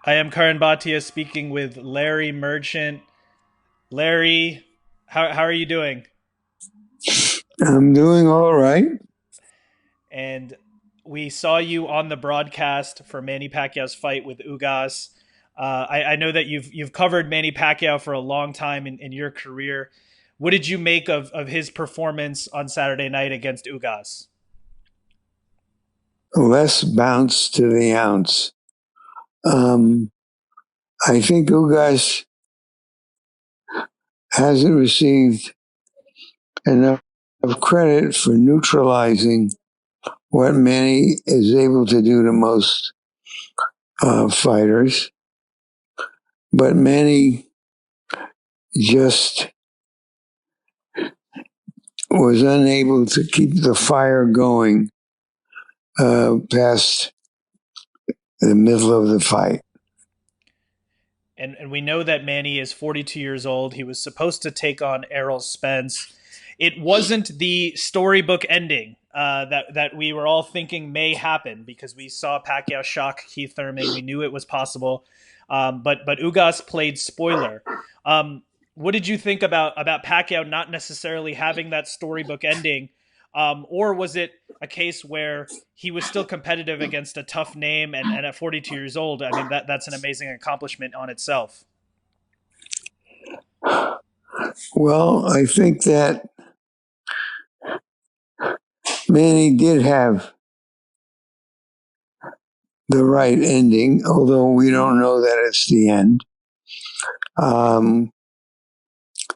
I am Curran Bhatia speaking with Larry Merchant. Larry, how are you doing? I'm doing all right. And we saw you on the broadcast for Manny Pacquiao's fight with Ugas. I know that you've covered Manny Pacquiao for a long time in your career. What did you make of his performance on Saturday night against Ugas? Less bounce to the ounce. Um, I think Ugas hasn't received enough credit for neutralizing what Manny is able to do to most fighters. But Manny just was unable to keep the fire going past the middle of the fight. And we know that Manny is 42 years old. He was supposed to take on Errol Spence. It wasn't the storybook ending that we were all thinking may happen because we saw Pacquiao shock Keith Thurman. We knew it was possible, but Ugas played spoiler. What did you think about Pacquiao not necessarily having that storybook ending, or was it a case where he was still competitive against a tough name and at 42 years old? I mean, that's an amazing accomplishment on itself. Well, I think that Manny did have the right ending, although we don't know that it's the end. Um,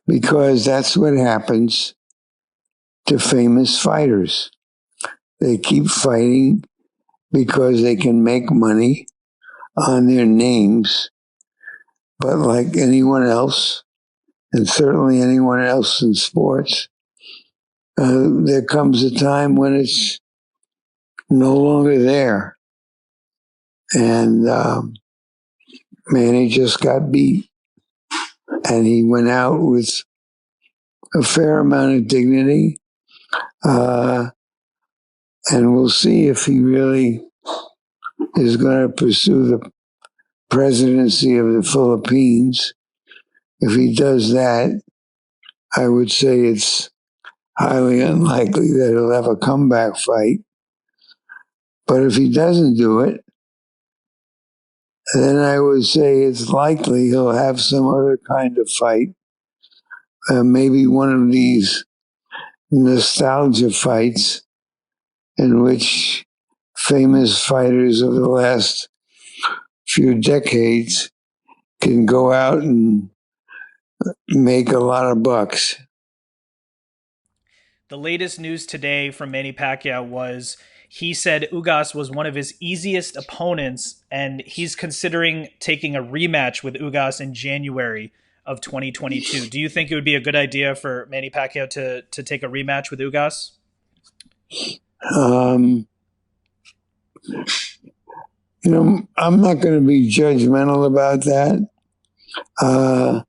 because that's what happens to famous fighters. They keep fighting because they can make money on their names, but like anyone else, and certainly anyone else in sports, there comes a time when it's no longer there. And Manny just got beat, and he went out with a fair amount of dignity. Uh, and we'll see if he really is going to pursue the presidency of the Philippines. If he does that, I would say it's highly unlikely that he'll have a comeback fight. But if he doesn't do it, then I would say it's likely he'll have some other kind of fight. Maybe one of these nostalgia fights in which famous fighters of the last few decades can go out and make a lot of bucks. The latest news today from Manny Pacquiao was he said Ugas was one of his easiest opponents, and he's considering taking a rematch with Ugas in January of 2022. Do you think it would be a good idea for Manny Pacquiao to take a rematch with Ugas? Um, I'm not going to be judgmental about that. Uh,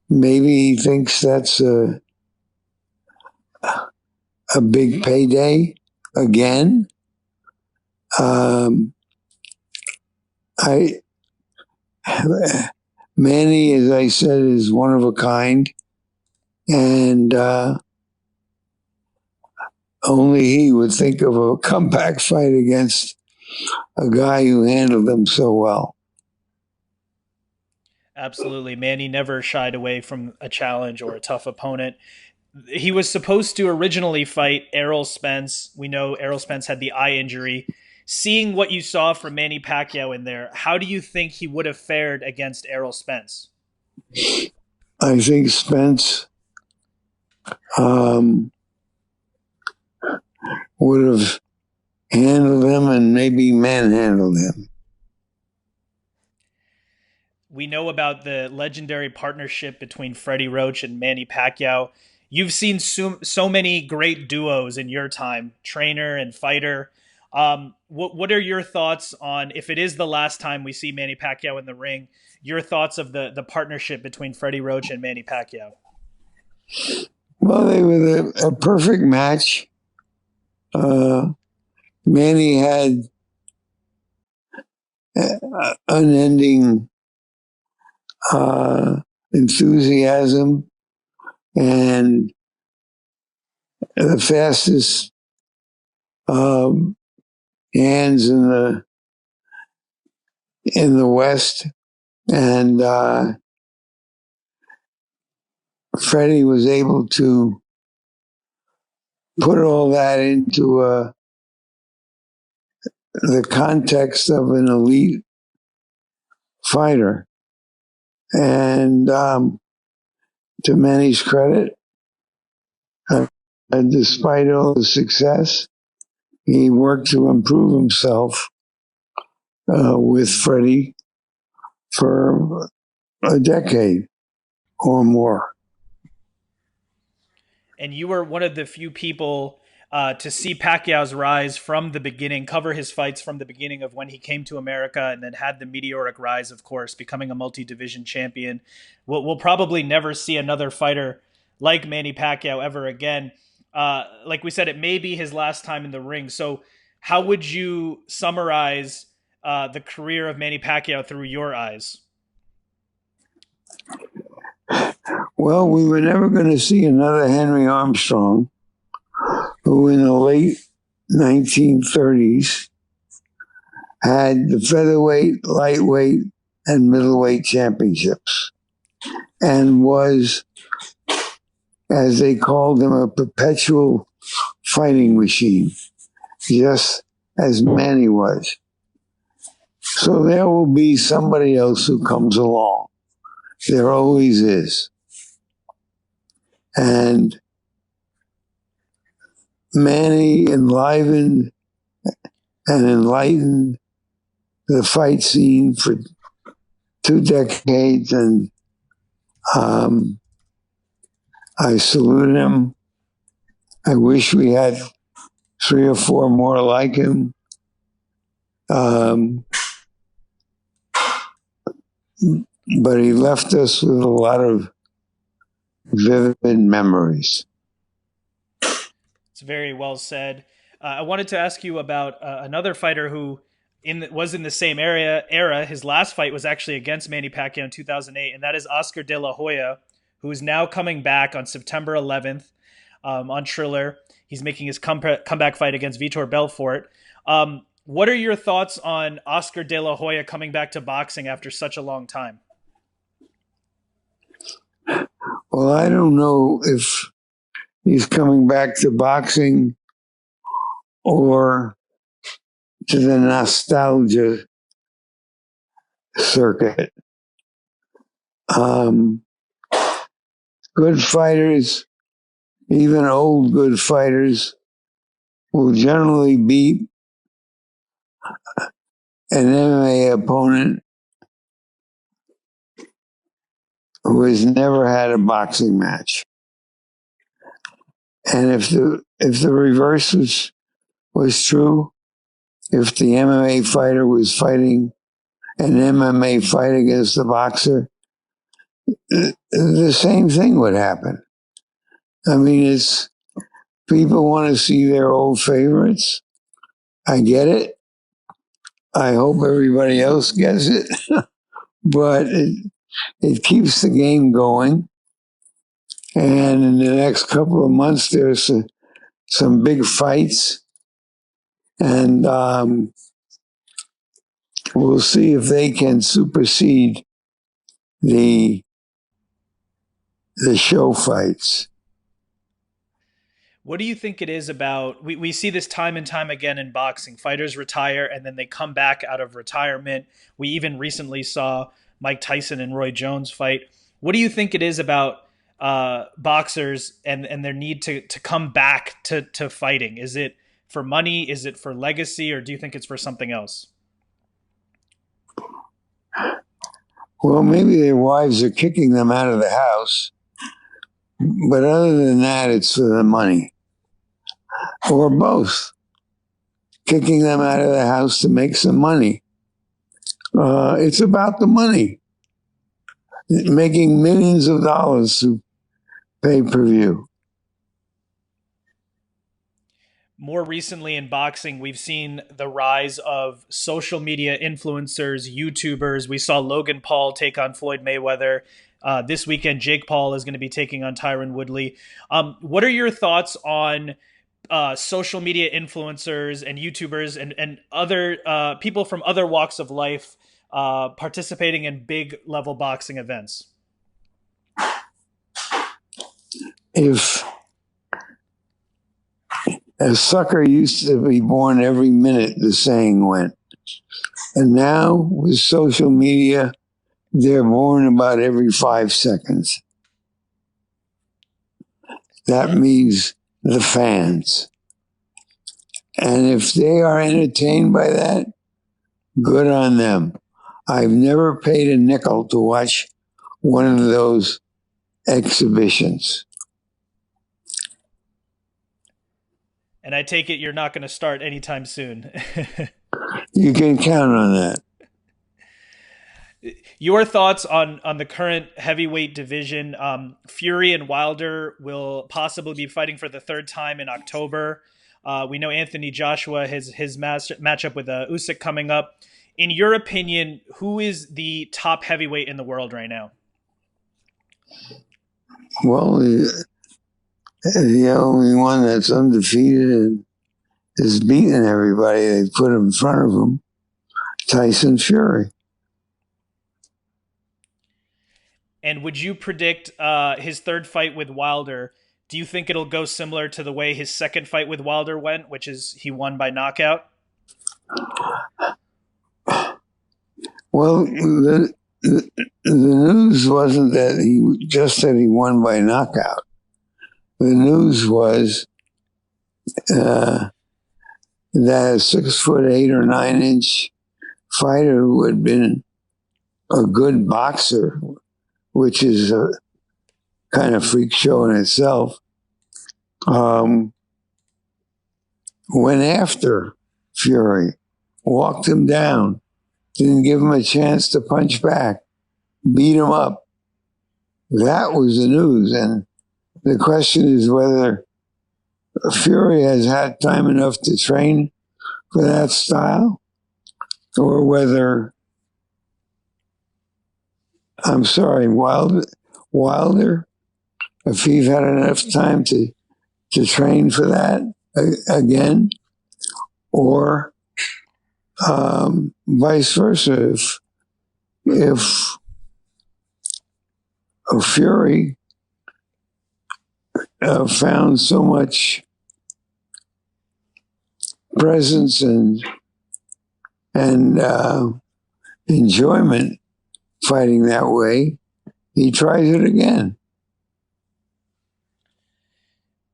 Maybe he thinks that's a big payday again. Um, I Manny, as I said, is one of a kind, and only he would think of a comeback fight against a guy who handled them so well. Absolutely. Manny never shied away from a challenge or a tough opponent. He was supposed to originally fight Errol Spence. We know Errol Spence had the eye injury. Seeing what you saw from Manny Pacquiao in there, how do you think he would have fared against Errol Spence? I think Spence um, would have handled him and maybe manhandled him. We know about the legendary partnership between Freddie Roach and Manny Pacquiao. You've seen so many great duos in your time, trainer and fighter. What are your thoughts on if it is the last time we see Manny Pacquiao in the ring? Your thoughts of the partnership between Freddie Roach and Manny Pacquiao? Well, they were a perfect match. Uh, Manny had unending enthusiasm and the fastest um, hands in the West, and Freddie was able to put all that into the context of an elite fighter. And to Manny's credit, despite all the success, he worked to improve himself with Freddie for a decade or more. And you were one of the few people to see Pacquiao's rise from the beginning, cover his fights from the beginning of when he came to America, and then had the meteoric rise, of course, becoming a multi-division champion. We'll probably never see another fighter like Manny Pacquiao ever again. Like we said, it may be his last time in the ring. So, how would you summarize the career of Manny Pacquiao through your eyes? Well, we were never going to see another Henry Armstrong, who in the late 1930s had the featherweight, lightweight, and middleweight championships and was, as they called him, a perpetual fighting machine, just as Manny was. So there will be somebody else who comes along. There always is. And Manny enlivened and enlightened the fight scene for 2 decades, and I salute him. I wish we had 3 or 4 more like him. But he left us with a lot of vivid memories. It's very well said. I wanted to ask you about another fighter who was in the same era. His last fight was actually against Manny Pacquiao in 2008, and that is Oscar De La Hoya, who is now coming back on September 11th on Triller. He's making his comeback fight against Vitor Belfort. What are your thoughts on Oscar De La Hoya coming back to boxing after such a long time? Well, I don't know if he's coming back to boxing or to the nostalgia circuit. Good fighters, even old good fighters, will generally beat an MMA opponent who has never had a boxing match. And if the reverse was true, if the MMA fighter was fighting an MMA fight against the boxer, the same thing would happen. I mean, it's people want to see their old favorites. I get it. I hope everybody else gets it, but it keeps the game going. And in the next couple of months, there's some big fights, and we'll see if they can supersede the show fights. What do you think it is about? We see this time and time again in boxing. Fighters retire and then they come back out of retirement. We even recently saw Mike Tyson and Roy Jones fight. What do you think it is about boxers and their need to come back to fighting? Is it for money? Is it for legacy? Or do you think it's for something else? Well, maybe their wives are kicking them out of the house, but other than that, it's for the money. Or both. Kicking them out of the house to make some money. It's about the money. Making millions of dollars through pay-per-view. more recently in boxing, we've seen the rise of social media influencers, YouTubers. We saw Logan Paul take on Floyd Mayweather. This weekend, Jake Paul is going to be taking on Tyron Woodley. What are your thoughts on social media influencers and YouTubers and other people from other walks of life participating in big level boxing events? If a sucker used to be born every minute, the saying went. And now with social media, they're born about every 5 seconds. That means the fans. And if they are entertained by that, good on them. I've never paid a nickel to watch one of those exhibitions. And I take it you're not going to start anytime soon. You can count on that. Your thoughts on the current heavyweight division? Fury and Wilder will possibly be fighting for the third time in October. We know Anthony Joshua, his matchup with Usyk coming up. In your opinion, who is the top heavyweight in the world right now? Well, the only one that's undefeated and is beating everybody they put in front of him, Tyson Fury. And would you predict his third fight with Wilder? Do you think it'll go similar to the way his second fight with Wilder went, which is he won by knockout? Well, the news wasn't that he won by knockout. The news was that a 6'8" or 9" fighter who had been a good boxer, which is a kind of freak show in itself, went after Fury, walked him down, didn't give him a chance to punch back, beat him up. That was the news. And the question is whether Fury has had time enough to train for that style, or whether, Wilder, if he's had enough time to train for that again, or vice versa. If Fury found so much presence and enjoyment fighting that way, he tries it again.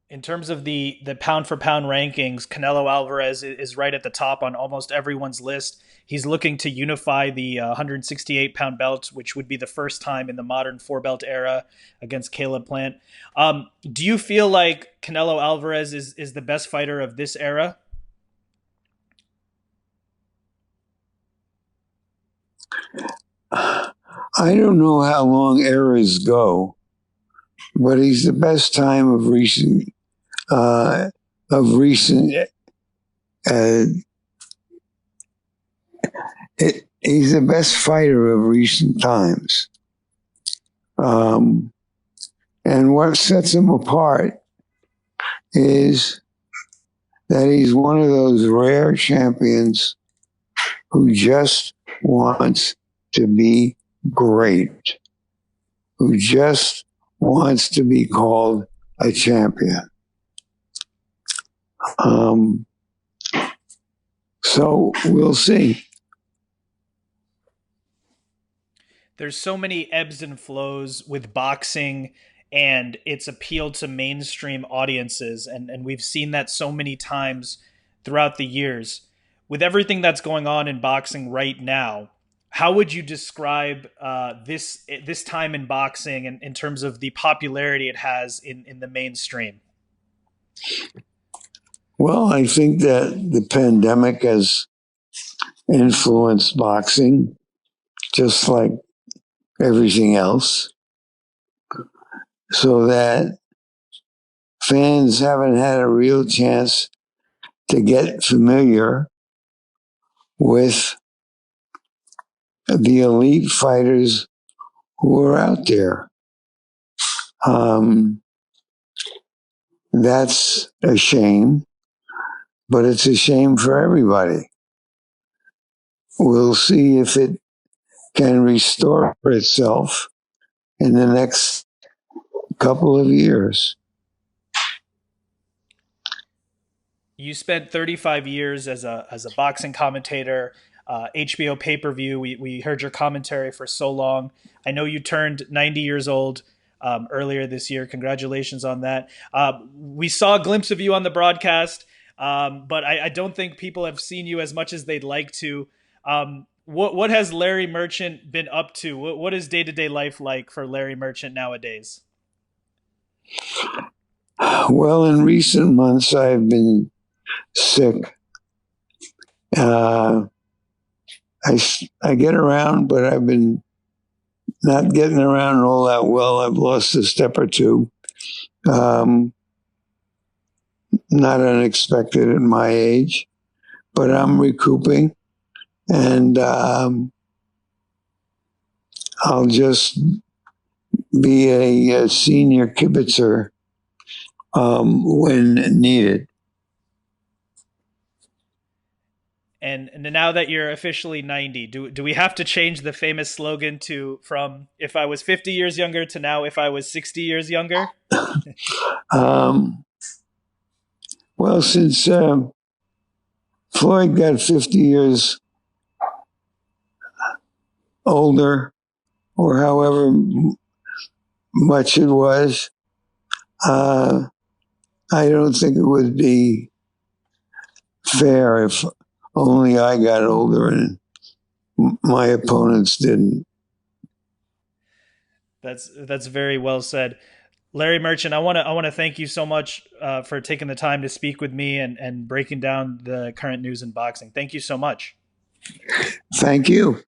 In terms of the pound for pound rankings, Canelo Alvarez is right at the top on almost everyone's list. He's looking to unify the 168-pound belt, which would be the first time in the modern four-belt era, against Caleb Plant. Do you feel like Canelo Alvarez is the best fighter of this era? I don't know how long eras go, but he's the best time of recent. He's the best fighter of recent times. And what sets him apart is that he's one of those rare champions who just wants to be great, who just wants to be called a champion. So we'll see. There's so many ebbs and flows with boxing and its appeal to mainstream audiences. And we've seen that so many times throughout the years. With everything that's going on in boxing right now, how would you describe this time in boxing in terms of the popularity it has in the mainstream? Well, I think that the pandemic has influenced boxing, just like everything else, so that fans haven't had a real chance to get familiar with the elite fighters who are out there. That's a shame, but it's a shame for everybody. We'll see if it can restore itself in the next couple of years. You spent 35 years as a boxing commentator, HBO pay per view. We heard your commentary for so long. I know you turned 90 years old earlier this year. Congratulations on that. We saw a glimpse of you on the broadcast, but I don't think people have seen you as much as they'd like to. What has Larry Merchant been up to? What is day-to-day life like for Larry Merchant nowadays? Well, in recent months, I've been sick. Uh, I get around, but I've been not getting around all that well. I've lost a step or two. Um, Not unexpected at my age, but I'm recouping, and I'll just be a senior kibitzer when needed. And now that you're officially 90, do we have to change the famous slogan to from if I was 50 years younger to now if I was 60 years younger? um, well, since Floyd got 50 years older, or however much it was, uh, I don't think it would be fair if only I got older and my opponents didn't. That's very well said. Larry Merchant, I want to thank you so much for taking the time to speak with me and breaking down the current news in boxing. Thank you so much. Thank you.